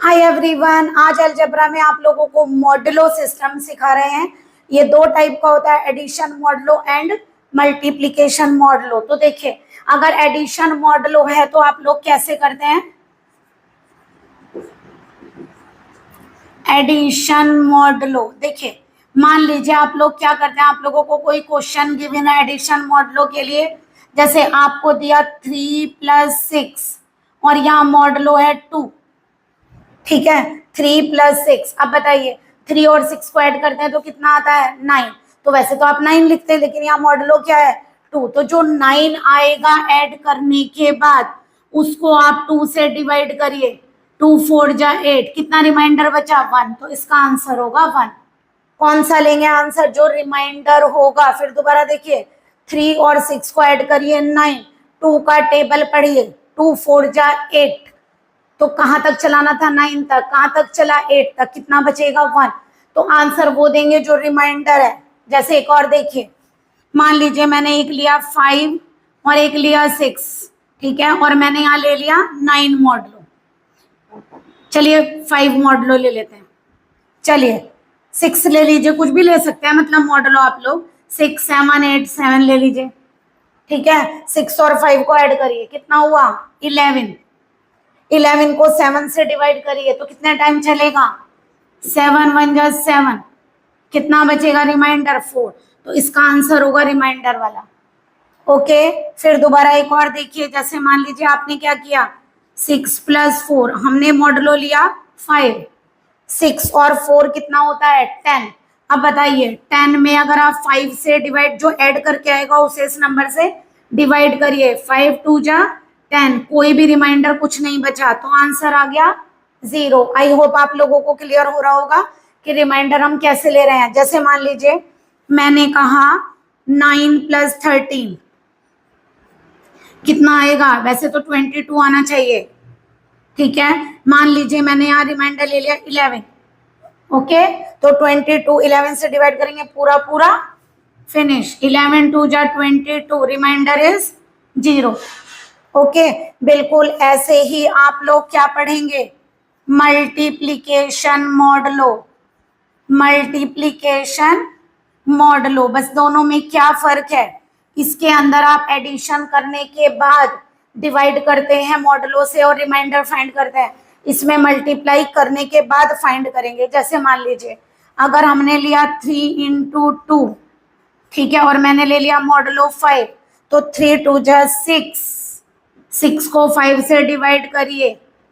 Hi everyone, आज algebra में आप लोगों को मॉडुलो सिस्टम सिखा रहे हैं। ये दो टाइप का होता है, addition modulo and multiplication modulo. तो देखिए, अगर एडिशन मॉडुलो है तो आप लोग कैसे करते हैं? एडिशन मॉडुलो देखिए, मान लीजिए आप लोग क्या करते हैं, आप लोगों को कोई क्वेश्चन गिवन है एडिशन मॉडुलो के लिए। जैसे आपको दिया 3+6 और यहाँ मॉडुलो है 2। ठीक है, 3+6। अब बताइए, 3 और 6 को ऐड करते हैं तो कितना आता है? 9। तो वैसे तो आप 9 लिखते हैं, लेकिन यहाँ मॉडुलो क्या है? 2। तो जो 9 आएगा ऐड करने के बाद उसको आप 2 से डिवाइड करिए। 2 4 जा 8, कितना रिमाइंडर बचा? 1। तो इसका आंसर होगा 1। कौन सा लेंगे आंसर? जो रिमाइंडर होगा। फिर दोबारा देखिए, 3 और 6 को ऐड करिए 9, 2 का टेबल पढ़िए, 2 4 जा 8। तो कहां तक चलाना था? 9 तक। कहां तक चला? 8 तक। कितना बचेगा? 1। तो आंसर वो देंगे जो रिमाइंडर है। जैसे एक और देखिए, मान लीजिए मैंने एक लिया 5 और एक लिया 6, ठीक है, और मैंने यहाँ ले लिया 9 मॉडुलो। चलिए 5 मॉडुलो ले लेते हैं। चलिए 6 ले लीजिए, कुछ भी ले सकते हैं, मतलब मॉडुलो आप लोग 6 7 8 7 ले लीजिए। ठीक है, 6 और 5 को ऐड करिए, कितना हुआ? 11। 11 को 7 से डिवाइड करिए तो कितने टाइम चलेगा? 7 1 जा 7, कितना बचेगा रिमाइंडर? 4। तो इसका आंसर होगा रिमाइंडर वाला। ओके, फिर दोबारा एक और देखिए। जैसे मान लीजिए आपने क्या किया, 6+4, हमने मॉडुलो लिया 5। 6 और 4 कितना होता है? 10। अब बताइए, 10 में अगर आप 5 से डिवाइड, जो ऐड करके आएगा उसे इस नंबर से डिवाइड करिए। 5 2 जा 10, कोई भी रिमाइंडर कुछ नहीं बचा, तो आंसर आ गया 0। आई होप आप लोगों को क्लियर हो रहा होगा कि रिमाइंडर हम कैसे ले रहे हैं। जैसे मान लीजिए मैंने कहा 9+13 कितना आएगा? वैसे तो 22 आना चाहिए। ठीक है, मान लीजिए मैंने यहाँ रिमाइंडर ले लिया 11। ओके, तो 22 11 से डिवाइड करेंगे, पूरा पूरा फिनिश। 11 2 जा 22, रिमाइंडर इज 0। ओके, बिल्कुल ऐसे ही आप लोग क्या पढ़ेंगे? Multiplication modulo. मल्टीप्लिकेशन मॉडुलो, बस दोनों में क्या फर्क है? इसके अंदर आप एडिशन करने के बाद डिवाइड करते हैं मॉडुलो से और रिमाइंडर फाइंड करते हैं। इसमें मल्टीप्लाई करने के बाद फाइंड करेंगे। जैसे मान लीजिए अगर हमने लिया 3 × 2, ठीक है, और मैंने ले लिया मॉडुलो 5, तो 3 2 जा 6, 6 को 5 से डिवाइड करिए,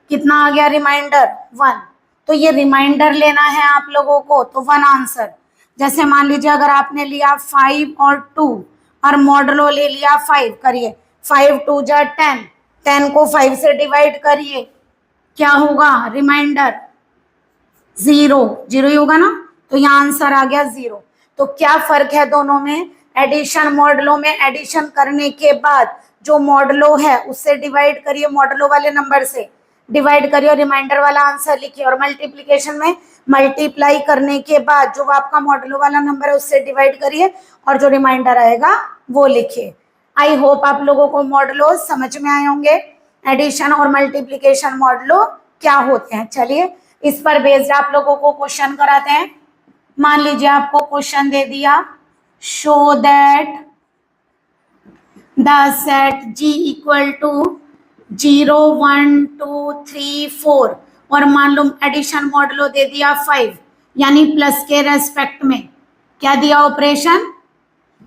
कितना आ गया रिमाइंडर? 1। तो ये रिमाइंडर लेना है आप लोगों को, तो 1 आंसर। जैसे मान लीजिए अगर आपने लिया 5 और 2 और मॉडुलो ले लिया 5, करिए 5 2 जा 10, 10 को 5 से डिवाइड करिए, क्या होगा? रिमाइंडर 0। 0 ही होगा ना, तो यहाँ आंसर आ गया 0। तो क्या फर्क है दोनों में? एडिशन मॉडुलो में एडिशन करने के बाद जो मॉडुलो है उससे डिवाइड करिए, मॉडुलो वाले नंबर से डिवाइड करिए और रिमाइंडर वाला आंसर लिखिए। और मल्टीप्लिकेशन में मल्टीप्लाई करने के बाद जो आपका मॉडुलो वाला नंबर है उससे डिवाइड करिए और जो रिमाइंडर आएगा वो लिखिए। आई होप आप लोगों को मॉडुलो समझ में आए होंगे, एडिशन और मल्टीप्लिकेशन मॉडुलो क्या होते हैं। चलिए इस पर बेस्ड आप लोगों को क्वेश्चन कराते हैं। मान लीजिए आपको क्वेश्चन दे दिया, show that the set G equal to 0 1 2 3 4 और मान लो एडिशन मॉडुलो दे दिया 5, यानी प्लस के रेस्पेक्ट में क्या दिया? ऑपरेशन।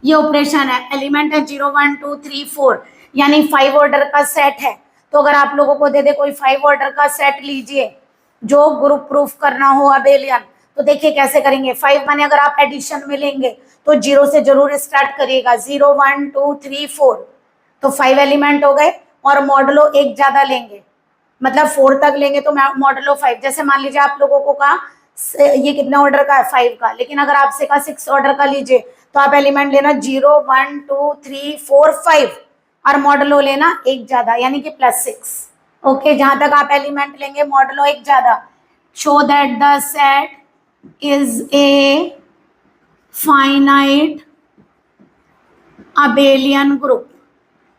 ये ऑपरेशन है, एलिमेंट है 0 1 2 3 4, यानी 5 ऑर्डर का सेट है। तो अगर आप लोगों को दे दे कोई 5 ऑर्डर का सेट लीजिए जो ग्रुप प्रूफ करना हो अबेलियन, तो देखिए कैसे करेंगे। 5 माने अगर आप एडिशन में लेंगे तो 0 से जरूर स्टार्ट करिएगा, 0 1 2 3 4, तो 5 एलिमेंट हो गए। और मॉडुलो एक ज्यादा लेंगे, मतलब 4 तक लेंगे तो मॉडुलो 5। जैसे मान लीजिए आप लोगों को कहा ये कितने ऑर्डर का है? 5 का, लेकिन अगर आपसे कहा 6 ऑर्डर का लीजिए तो आप एलिमेंट लेना 0 1 2 3 4 5 और मॉडुलो लेना एक ज्यादा, यानी कि +6। ओके, जहां तक आप एलिमेंट लेंगे मॉडुलो एक ज्यादा। Show that the set is a finite abelian group.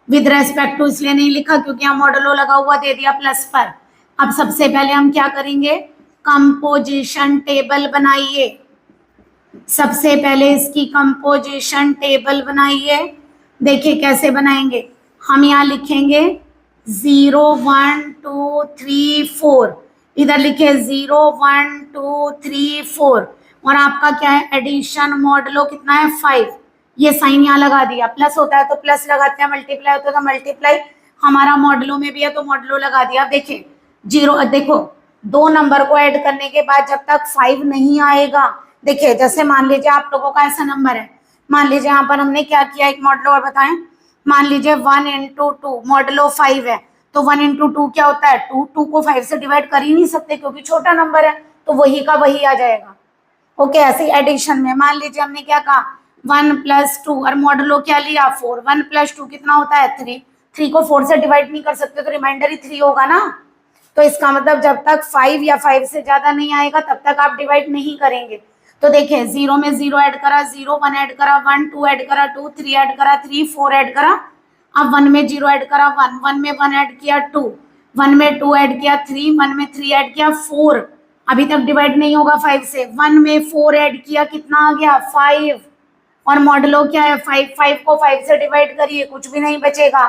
With respect to इसलिए नहीं लिखा क्योंकि यहाँ मॉडुलो लगा हुआ दे दिया प्लस पर, अब सबसे पहले हम क्या करेंगे, कंपोजिशन टेबल बनाइए। सबसे पहले इसकी कंपोजिशन टेबल बनाइए। देखिए कैसे बनाएंगे, हम यहाँ लिखेंगे 0 1 2 3 4, इधर लिखे 0 1 2 3 4, और आपका क्या है एडिशन मॉडलो कितना है 5। ये साइन यहाँ लगा दिया, प्लस होता है तो प्लस लगाते हैं, मल्टीप्लाई होता है तो मल्टीप्लाई, हमारा मॉडलो में भी है तो मॉडलो लगा दिया। अब देखिए जीरो, देखो दो नंबर को ऐड करने के बाद जब तक 5 नहीं आएगा, देखिए जैसे मान लीजिए आप लोगों का ऐसा नंबर है, मान लीजिए यहाँ पर हमने क्या किया, एक मॉडलो और बताएं, मान लीजिए 1 इंटू 2 मॉडलो 5 है, तो 1 इंटू 2 क्या होता है 2, 2 को 5 से डिवाइड कर ही नहीं सकते क्योंकि छोटा नंबर है, तो वही का वही आ जाएगा। ओके, ऐसे एडिशन में मान लीजिए हमने क्या कहा 1 प्लस 2 और मॉडलो क्या लिया 4, 1 प्लस 2 कितना होता है 3, 3 को 4 से डिवाइड नहीं कर सकते तो रिमाइंडर ही 3 होगा ना। तो इसका मतलब जब तक 5 या 5 से ज्यादा नहीं आएगा तब तक आप डिवाइड नहीं करेंगे। तो देखिए 0 में 0 ऐड करा 0, 1 ऐड करा 1, 2 ऐड करा 2, 3 ऐड करा 3, 4 ऐड करा, अब 1 में 0 ऐड करा 1, 1 में 1 ऐड किया 2, 1 में 2 ऐड किया 3, 1 में 3 ऐड किया 4, अभी तक डिवाइड नहीं होगा 5 से, 1 में 4 ऐड किया कितना आ गया 5, और मॉडलो क्या है 5, 5 को 5 से डिवाइड करिए कुछ भी नहीं बचेगा,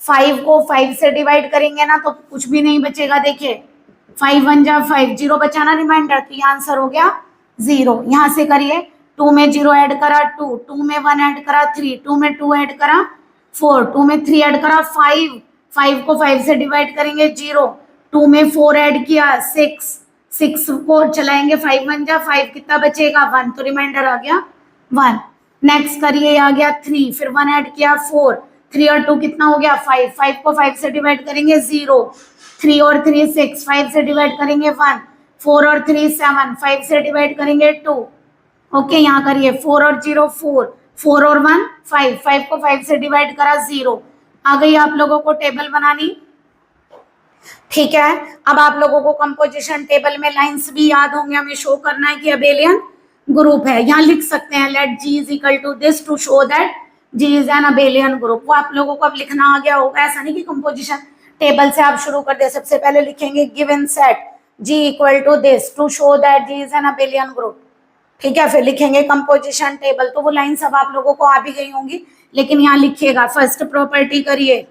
5 को 5 से डिवाइड करेंगे ना तो कुछ भी नहीं बचेगा। देखिए 5 1 जा 5, 0 बचा ना रिमाइंडर, तो ये आंसर हो गया 0। यहाँ से करिए 2 में 0 ऐड करा 2, 2 में 1 ऐड करा 3, 2 में 2 ऐड करा 4, 2 में 3 ऐड करा 5, 5 को 5 से डिवाइड करेंगे 0, 2 में 4 ऐड किया 6, 6 को चलाएंगे 5 1 जा 5, कितना बचेगा 1, तो रिमाइंडर आ गया 1। नेक्स्ट करिए आ गया 3, फिर 1 ऐड किया 4, 3 और 2 कितना हो गया 5, 5 को 5 से डिवाइड करेंगे 0, 3 और 3 6, 5 से डिवाइड करेंगे 1, 4 और 3 7, 5 से डिवाइड करेंगे 2। ओके, यहाँ करिए 4 और 0 4, 4 और 1 5, 5 को 5 से डिवाइड करा 0। आ गई आप लोगों को टेबल बनानी, ठीक है। अब आप लोगों को कंपोजिशन टेबल में लाइंस भी याद होंगे, हमें शो करना है कि अबेलियन ग्रुप है। यहाँ लिख सकते हैं let G is equal to this to show that G is an abelian group. वो आप लोगों को अब लिखना आ गया होगा, ऐसा नहीं कि कंपोजिशन टेबल से आप शुरू कर दे। सबसे पहले लिखेंगे given set G equal to this to show that G is an abelian group, ठीक है। फिर लिखेंगे कंपोजिशन टेबल, तो वो लाइन सब आप लोगों को आ भी गई होंगी, लेकिन यहाँ लिखिएगा फर्स्ट प्रॉपर्टी करिए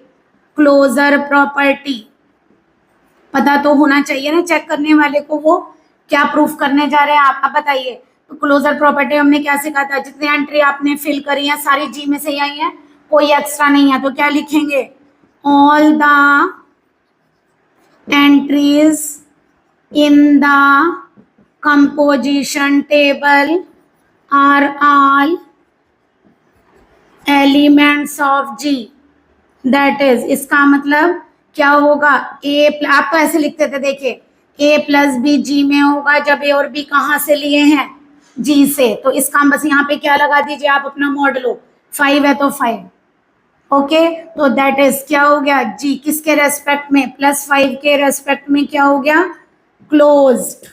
क्लोजर प्रॉपर्टी, पता तो होना चाहिए ना चेक करने वाले को वो क्या प्रूफ करने जा रहे हैं आप। बताइए, तो क्लोजर प्रॉपर्टी हमने क्या सीखा था, जितनी एंट्री आपने फिल करी है सारी जी में से ही आई है, कोई एक्स्ट्रा नहीं है, तो क्या लिखेंगे all the entries in the composition table are all elements of G, that is, इसका मतलब क्या होगा आप तो ऐसे लिखते थे, देखिए a प्लस बी जी में होगा जब a और b कहाँ से लिए हैं जी से, तो इसका बस यहाँ पे क्या लगा दीजिए आप अपना मॉडलो, 5 है तो 5, ओके। तो दैट इज क्या हो गया जी किसके रेस्पेक्ट में +5 के रेस्पेक्ट में क्या हो गया क्लोज्ड।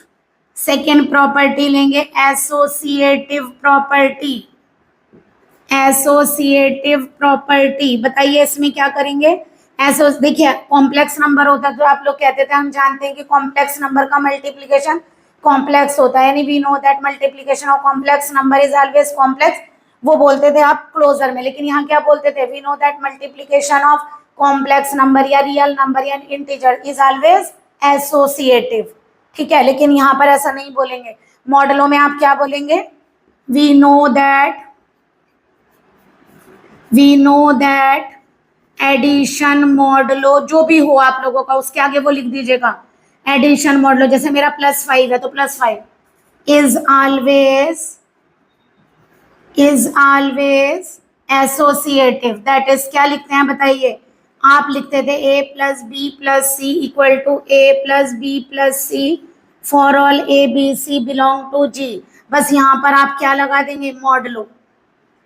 सेकेंड प्रॉपर्टी लेंगे एसोसिएटिव प्रॉपर्टी, एसोसिएटिव प्रॉपर्टी बताइए इसमें क्या करेंगे। ऐसे देखिए कॉम्प्लेक्स नंबर होता है तो आप लोग कहते थे, हम जानते हैं कि कॉम्प्लेक्स नंबर का मल्टीप्लिकेशन कॉम्प्लेक्स होता है, यानी we know that multiplication of complex number is always complex, वो बोलते थे आप क्लोजर में। लेकिन यहाँ क्या बोलते थे, we know that multiplication of complex number या रियल नंबर या इंटीजर इज ऑलवेज एसोसिएटिव, ठीक है। लेकिन यहाँ पर ऐसा नहीं बोलेंगे, मॉडलों में आप क्या बोलेंगे, we know that addition modulo, जो भी हो आप लोगों का उसके आगे वो लिख दीजिएगा एडिशन मॉडलो, जैसे मेरा +5 है तो +5 is always associative, that is क्या लिखते हैं बताइए, आप लिखते थे a plus B plus C equal to a plus B plus C for all a b c belong to g, बस यहाँ पर आप क्या लगा देंगे मॉडलो,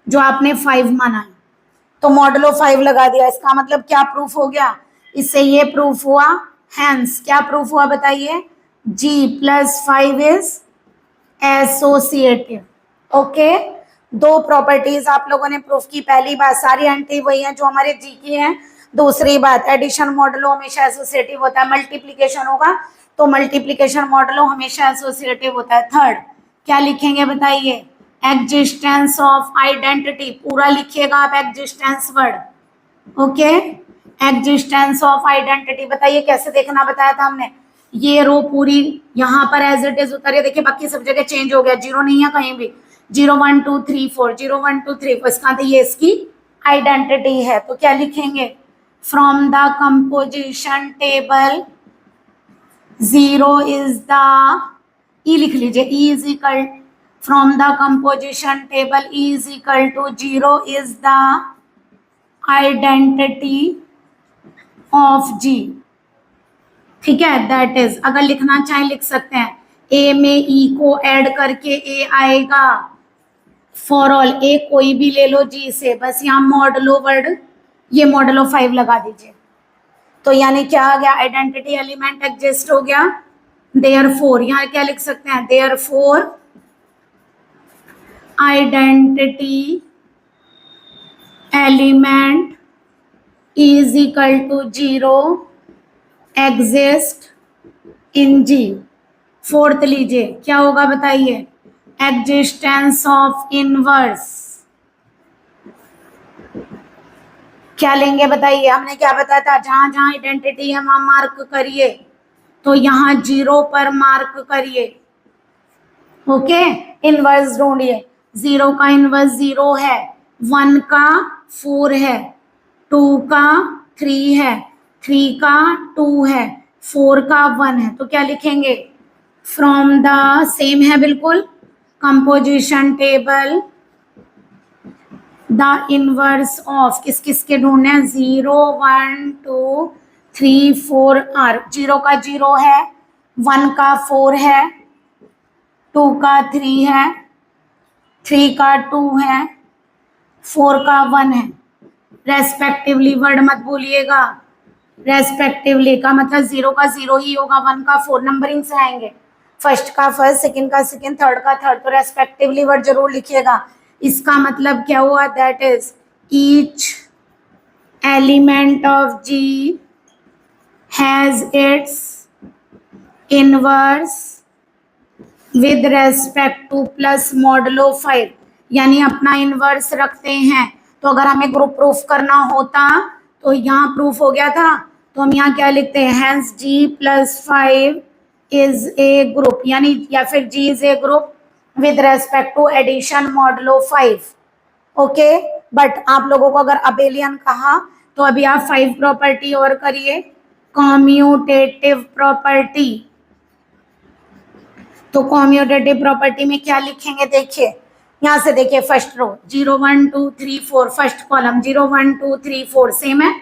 जो आपने 5 माना है तो मॉडलो 5 लगा दिया। इसका मतलब क्या प्रूफ हो गया, इससे ये प्रूफ हुआ, हैंस क्या प्रूफ हुआ बताइए, g +5 इज एसोसिएटिव, ओके। दो प्रॉपर्टीज आप लोगों ने प्रूफ की, पहली बात सारी एंट्री वही है जो हमारे जी की हैं, दूसरी बात, एडिशन मॉडलो हमेशा एसोसिएटिव होता है, मल्टीप्लीकेशन होगा तो मल्टीप्लीकेशन मॉडलो हमेशा एसोसिएटिव होता है। थर्ड क्या लिखेंगे बताइए, एग्जिस्टेंस ऑफ आइडेंटिटी, पूरा लिखिएगा आप existence word, okay. Existence of identity बताइए कैसे देखना बताया था हमने, ये रो पूरी यहाँ पर एज इट इज उतरिए, देखिए बाकी सब जगह चेंज हो गया, जीरो नहीं है कहीं भी, 0 1 2 3 4 0 1 2 3 4, इसका ये इसकी आइडेंटिटी है। तो क्या लिखेंगे, from the composition table 0 is the, E लिख लीजिए, E is equal, from the composition table E is equal to 0 is the identity of G, ठीक है। दैट इज, अगर लिखना चाहे लिख सकते हैं, ए में ई को ऐड करके ए आएगा, फॉर ऑल ए कोई भी ले लो जी से, बस यहाँ मॉडलो वर्ड, ये मॉडलो 5 लगा दीजिए। तो यानी क्या आ गया, आइडेंटिटी एलिमेंट एग्जिस्ट हो गया, देयरफॉर यहाँ क्या लिख सकते हैं, therefore identity element is equal to 0 exist in G. Fourth लीजिए क्या होगा बताइए, एग्जिस्टेंस ऑफ इनवर्स, क्या लेंगे बताइए, हमने क्या बताया था, जहां जहां आइडेंटिटी है वहां मार्क करिए, तो यहाँ 0 पर मार्क करिए, ओके। इनवर्स ढूंढिए, 0 का इनवर्स 0 है, 1 का 4 है, 2 का 3 है, 3 का 2 है, 4 का 1 है, तो क्या लिखेंगे, फ्रॉम द, सेम है बिल्कुल, composition table the inverse of, किस किस के ढूंढने हैं, 0 1 2 3 4 आर, 0 का 0 है, 1 का 4 है, 2 का 3 है, 3 का 2 है, 4 का 1 है, रेस्पेक्टिवली वर्ड मत भूलिएगा, रेस्पेक्टिवली का मतलब 0 का 0 ही होगा, 1 का 4, नंबरिंग से आएंगे, फर्स्ट का फर्स्ट, सेकंड का सेकंड, थर्ड का थर्ड, तो रेस्पेक्टिवली वर्ड जरूर लिखिएगा। इसका मतलब क्या हुआ, that is each element of G has its inverse with respect to plus modulo 5, यानी अपना इनवर्स रखते हैं। तो अगर हमें ग्रुप प्रूफ करना होता तो यहाँ प्रूफ हो गया था, तो हम यहाँ क्या लिखते हैं, hence G plus 5 is a group, यानी या फिर G is a group with respect to addition modulo 5, okay. But आप लोगों को अगर अबेलियन कहा तो अभी आप 5 प्रॉपर्टी और करिए, कॉम्यूटेटिव प्रॉपर्टी। तो कॉम्यूटेटिव प्रॉपर्टी में क्या लिखेंगे, देखिए यहाँ से देखिए, first row 0 1 2 3 4, first column 0 1 2 3 4 same है,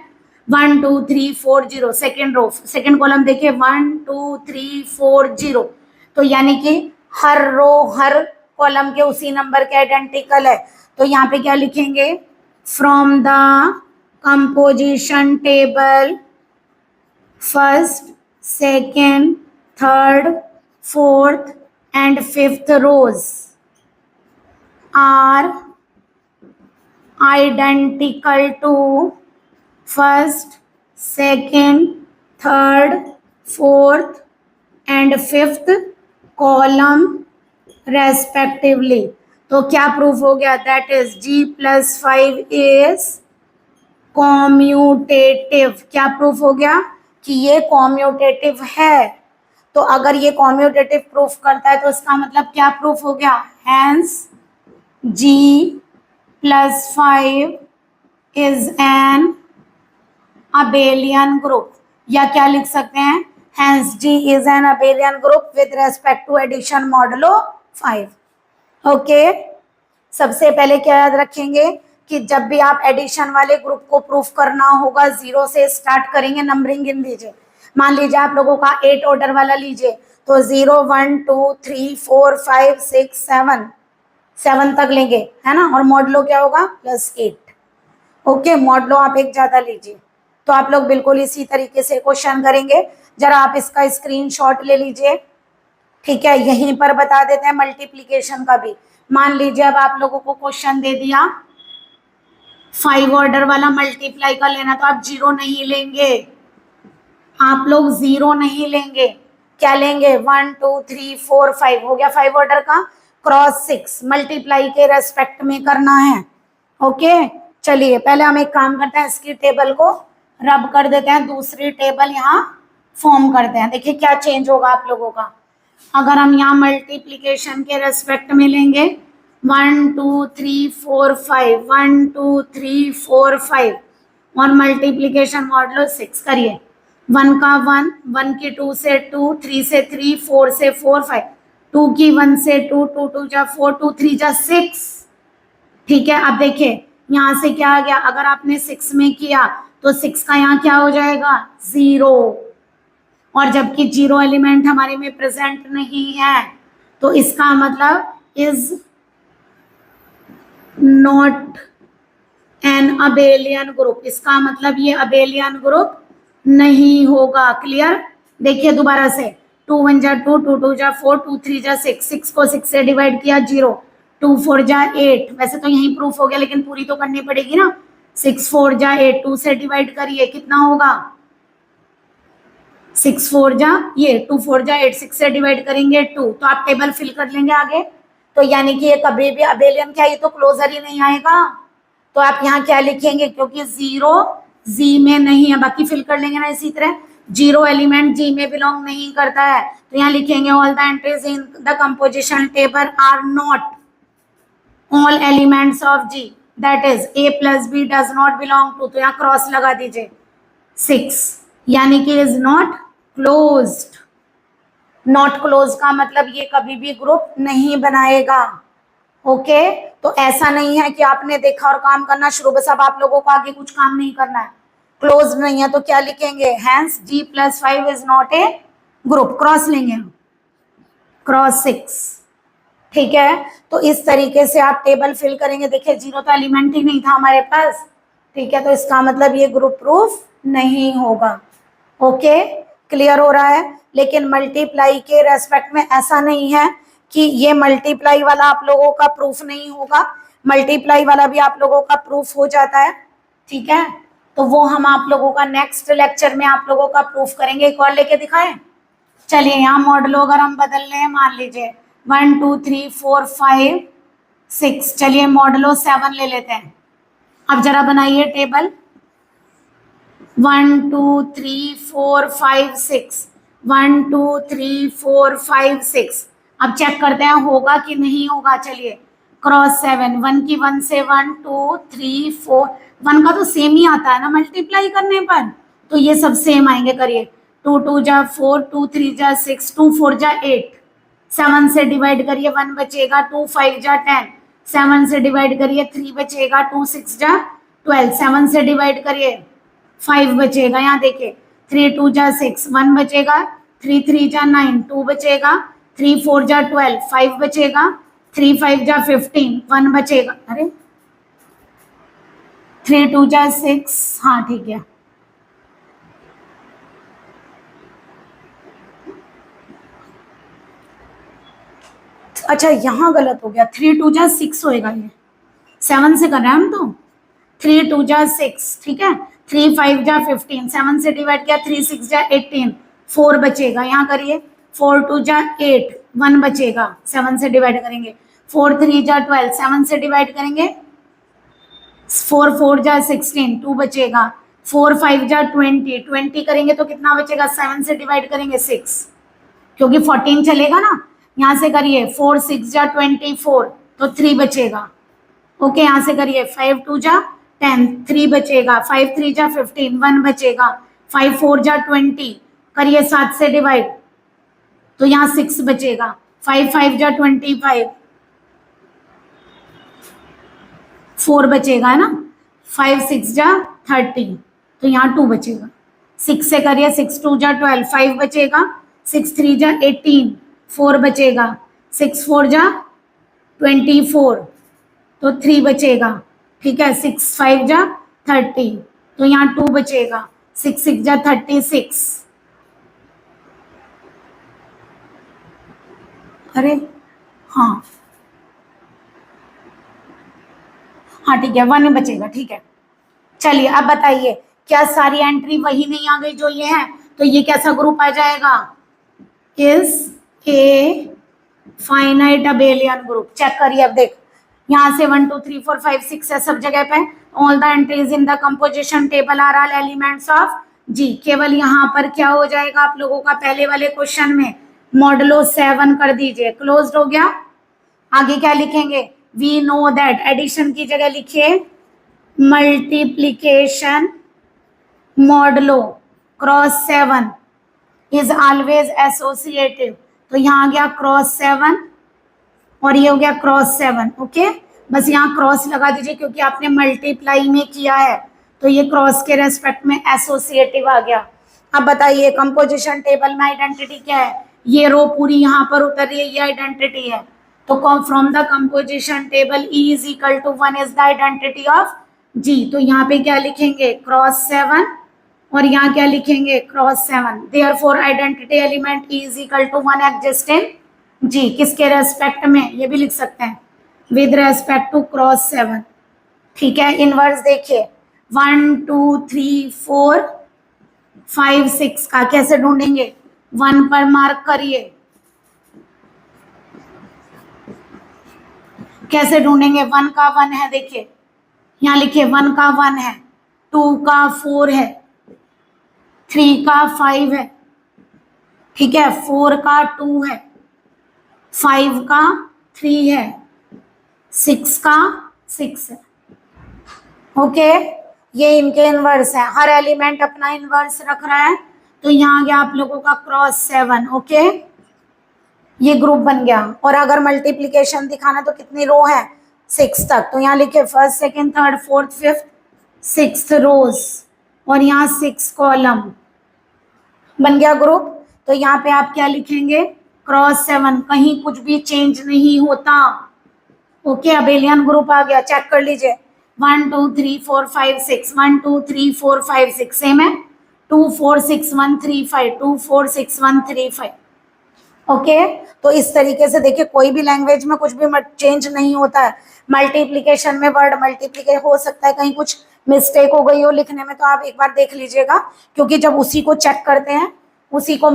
1 2 3 4 0, सेकेंड रो सेकेंड कॉलम देखिए 1 2 3 4 0, तो यानी कि हर रो हर कॉलम के उसी नंबर के आइडेंटिकल है। तो यहाँ पे क्या लिखेंगे, from the composition table first second third fourth and fifth rows are identical to first, second, third, fourth and fifth column respectively। तो क्या प्रूफ हो गया, that is G plus 5 is commutative. क्या प्रूफ हो गया कि ये कॉम्यूटेटिव है। तो अगर ये कॉम्यूटेटिव प्रूफ करता है तो इसका मतलब क्या प्रूफ हो गया, hence G plus 5 is an abelian group, या क्या लिख सकते हैं, hence G is an abelian group with respect to addition modulo 5, okay. सबसे पहले क्या याद रखेंगे कि जब भी आप एडिशन वाले ग्रुप को प्रूफ करना होगा 0 से स्टार्ट करेंगे, नंबरिंग गिन लीजिए। मान लीजिए आप लोगों का 8 ऑर्डर वाला लीजिए, तो 0 1 2 3 4 5 6 7 तक लेंगे, है ना, और मॉडलो क्या होगा +8, ओके। मॉडलो आप एक ज्यादा लीजिए। तो आप लोग बिल्कुल इसी तरीके से क्वेश्चन करेंगे, जरा आप इसका स्क्रीनशॉट ले लीजिए, ठीक है। यहीं पर बता देते हैं मल्टीप्लीकेशन का भी। मान लीजिए अब आप लोगों को क्वेश्चन दे दिया 5 ऑर्डर वाला मल्टीप्लाई कर लेना, तो आप जीरो नहीं लेंगे, आप लोग जीरो नहीं लेंगे, क्या लेंगे 1 2 3 4 5 हो गया 5 ऑर्डर का, क्रॉस 6 मल्टीप्लाई के रेस्पेक्ट में करना है। ओके चलिए पहले हम एक काम करते हैं, इसकी टेबल को रब कर देते हैं, दूसरी टेबल यहाँ फॉर्म करते हैं। देखिए क्या चेंज होगा आप लोगों का, अगर हम यहाँ मल्टीप्लीकेशन के रेस्पेक्ट में लेंगे 1 2 3 4 5 1 2 3 4 5 और मल्टीप्लीकेशन मॉडलो 6 करिए, 1 का 1, 1 की 2 से 2, 3 से 3, 4 से 4 5, 2 की 1 से 2, 2 2 जा 4, 2 3 जा 6। ठीक है अब देखिए यहाँ से क्या आ गया, अगर आपने 6 में किया तो 6 का यहाँ क्या हो जाएगा 0, और जबकि 0 एलिमेंट हमारे में प्रेजेंट नहीं है तो इसका मतलब is not an abelian group, इसका मतलब ये अबेलियन ग्रुप नहीं होगा। क्लियर, देखिए दोबारा से 2 1 जा 2, 2 2 जा 4, 2 3 जा 6, 6 को 6 से डिवाइड किया 0, 2 4 जा 8, वैसे तो यही प्रूफ हो गया लेकिन पूरी तो करनी पड़ेगी ना, 6 4 जा 8, 2 से डिवाइड करिए कितना होगा 6 4 जा ये 2 4 जा 8, 6 से डिवाइड करेंगे 2, तो आप टेबल फिल कर लेंगे आगे, तो यानी कि ये कभी भी अबेलियन क्या, ये तो क्लोजर ही नहीं आएगा, तो आप यहाँ क्या लिखेंगे, क्योंकि 0 जी में नहीं है, बाकी फिल कर लेंगे ना इसी तरह, 0 एलिमेंट जी में बिलोंग नहीं करता है, तो यहाँ लिखेंगे all the entries in the composition table are not all elements of G, that is a plus B does not belong to, तो यहाँ क्रॉस लगा दीजिए 6, यानी कि is not closed. Not close का मतलब ये कभी भी ग्रुप नहीं बनाएगा। ओके तो ऐसा नहीं है कि आपने देखा और काम करना शुरू, बस अब आप लोगों को आगे कुछ काम नहीं करना है, क्लोज नहीं है तो क्या लिखेंगे, hence g plus 5 is not a group, cross लेंगे क्रॉस 6। ठीक है तो इस तरीके से आप टेबल फिल करेंगे, देखिए 0 तो एलिमेंट ही नहीं था हमारे पास, ठीक है तो इसका मतलब ये ग्रुप प्रूफ नहीं होगा। ओके क्लियर हो रहा है, लेकिन मल्टीप्लाई के रेस्पेक्ट में ऐसा नहीं है कि ये मल्टीप्लाई वाला आप लोगों का प्रूफ नहीं होगा, मल्टीप्लाई वाला भी आप लोगों का प्रूफ हो जाता है। ठीक है तो वो हम आप लोगों का नेक्स्ट लेक्चर में आप लोगों का प्रूफ करेंगे, एक और लेके दिखाएं। चलिए यहाँ मॉडलो अगर हम बदल लें, मान लीजिए 1 2 3 4 5 6, चलिए मॉडलो 7 ले लेते हैं। अब जरा बनाइए टेबल 1 2 3 4 5 6, 1 2 3 4 5 6, अब चेक करते हैं होगा कि नहीं होगा, चलिए क्रॉस 7, 1 की 1 से 1 2 3 4, 1 का तो सेम ही आता है ना मल्टीप्लाई करने पर, तो ये सब सेम आएंगे, करिए 2 2 जा 4, 2 3 जा 6, 2 4 जा 8, 7 से डिवाइड करिए 1 बचेगा, 2 5 जा 10, 7 से डिवाइड करिए 3 बचेगा, 2 6 जा 12, 7 से डिवाइड करिए 5 बचेगा, यहाँ देखिए 3 2 जा 6, 1 बचेगा, 3 3 जा 9, 2 बचेगा, 3 4 जा 12, 5 बचेगा, 3 5 जा 15, 1 बचेगा, अरे 3 2 जा 6, हाँ ठीक है, अच्छा यहाँ गलत हो गया, 3 2 जा 6 होएगा, ये 7 से कर रहे हैं हम तो, 3 2 जा 6, ठीक है 3 5 जा 15, 7 से डिवाइड किया, 3 6 जा 18, 4 बचेगा, यहाँ करिए 4 2 जा 8, 1 बचेगा, 7 से डिवाइड करेंगे, 4 3 जा 12, 7 से डिवाइड करेंगे, 4 4 जा 16, 2 बचेगा, 4 5 जा 20, 20 करेंगे तो कितना बचेगा, 7 से डिवाइड करेंगे 6, क्योंकि 14 चलेगा ना, यहाँ से करिए 4 6 जा 24, तो 3 बचेगा, ओके यहाँ से करिए 5 2 जा 10, 3 बचेगा, 5 3 जा 15, 1 बचेगा, 5 4 जा 20, करिए 7 से डिवाइड, तो यहाँ 6 बचेगा, 5 5 जा 25, 4 बचेगा है ना, 5 6 जा 30, तो यहाँ 2 बचेगा, 6 से करिए 6 2 जा 12, 5 बचेगा, 6 3 जा 18, 4 बचेगा, 6 4 जा 24, तो 3 बचेगा, ठीक है 6 5 जा 30, तो यहाँ 2 बचेगा, 6 6 जा 36, अरे हाँ हाँ ठीक है, 1 ही बचेगा, ठीक है। चलिए अब बताइए, क्या सारी एंट्री वही नहीं आ गई जो ये है? तो ये कैसा ग्रुप आ जाएगा? Is a finite abelian group. Check करिए, अब देख यहाँ से 1 2 3 4 5 6 है सब जगह पे। All the entries in the composition table are all elements of G. केवल यहाँ पर क्या हो जाएगा आप लोगों का, पहले वाले क्वेश्चन में मॉडलो 7 कर दीजिए, क्लोज्ड हो गया। आगे क्या लिखेंगे? वी नो दैट, एडिशन की जगह लिखिए multiplication modulo cross 7 is always associative. तो यहाँ आ गया क्रॉस 7 और ये हो गया क्रॉस 7। ओके, बस यहाँ क्रॉस लगा दीजिए क्योंकि आपने मल्टीप्लाई में किया है, तो ये क्रॉस के रेस्पेक्ट में एसोसिएटिव आ गया। अब बताइए कंपोजिशन टेबल में आइडेंटिटी क्या है? ये रो पूरी यहाँ पर उतर रही है, ये आइडेंटिटी है। तो from the composition table E is equal to 1 is the identity of G। तो यहाँ पे क्या लिखेंगे? क्रॉस 7 और यहाँ क्या लिखेंगे? Cross 7। Therefore identity element E is equal to 1 exist in G। किसके रेस्पेक्ट में? ये भी लिख सकते हैं विद रेस्पेक्ट टू क्रॉस 7। ठीक है, इनवर्स देखिए 1 2 3 4 5 6 का कैसे ढूंढेंगे? 1 पर मार्क करिए। कैसे ढूंढेंगे? 1 का 1 है, देखिए यहाँ लिखिए 1 का 1 है, 2 का 4 है, 3 का 5 है, ठीक है, 4 का 2 है, 5 का 3 है, 6 का 6 है। ओके, ये इनके इनवर्स है, हर एलिमेंट अपना इनवर्स रख रहा है। तो यहाँ आ गया आप लोगों का क्रॉस 7। ओके, ये ग्रुप बन गया। और अगर मल्टीप्लीकेशन दिखाना तो कितनी रो है? 6 तक। तो यहाँ लिखिए first second third fourth fifth 6th रोज और यहाँ 6 कॉलम बन गया ग्रुप। तो यहाँ पे आप क्या लिखेंगे? क्रॉस 7, कहीं कुछ भी चेंज नहीं होता। ओके, अबेलियन ग्रुप आ गया। चेक कर लीजिए 1 2 3 4 5 6 1 2 3 4 5 6 सेम है 2 4 6 1 3 5 2 4 6 1 3 5। ओके, तो इस तरीके से देखिए कोई भी लैंग्वेज में कुछ भी चेंज नहीं होता है। मल्टीप्लीकेशन में वर्ड मल्टीप्लीकेट हो सकता है, कहीं कुछ मिस्टेक हो गई हो लिखने में तो आप एक बार देख लीजिएगा, क्योंकि जब उसी को चेक करते हैं, उसी को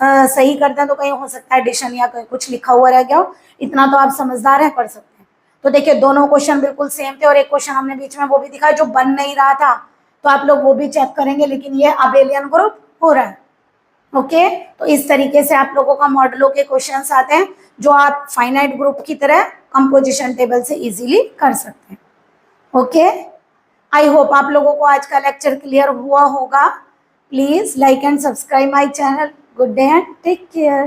सही करते हैं, तो कहीं हो सकता है एडिशन या कहीं कुछ लिखा हुआ रह गया हो। इतना तो आप समझदार है, कर सकते हैं। तो देखिए दोनों क्वेश्चन बिल्कुल सेम थे और एक क्वेश्चन हमने बीच में वो भी दिखाया जो बन नहीं रहा था, तो आप लोग वो भी चेक करेंगे, लेकिन ये अबेलियन ग्रुप हो रहा है। ओके, तो इस तरीके से आप लोगों का मॉडलों के क्वेश्चंस आते हैं जो आप फाइनाइट ग्रुप की तरह कंपोजिशन टेबल से इजीली कर सकते हैं। ओके, आई होप आप लोगों को आज का लेक्चर क्लियर हुआ होगा। Please like and subscribe my channel. Good day and take care.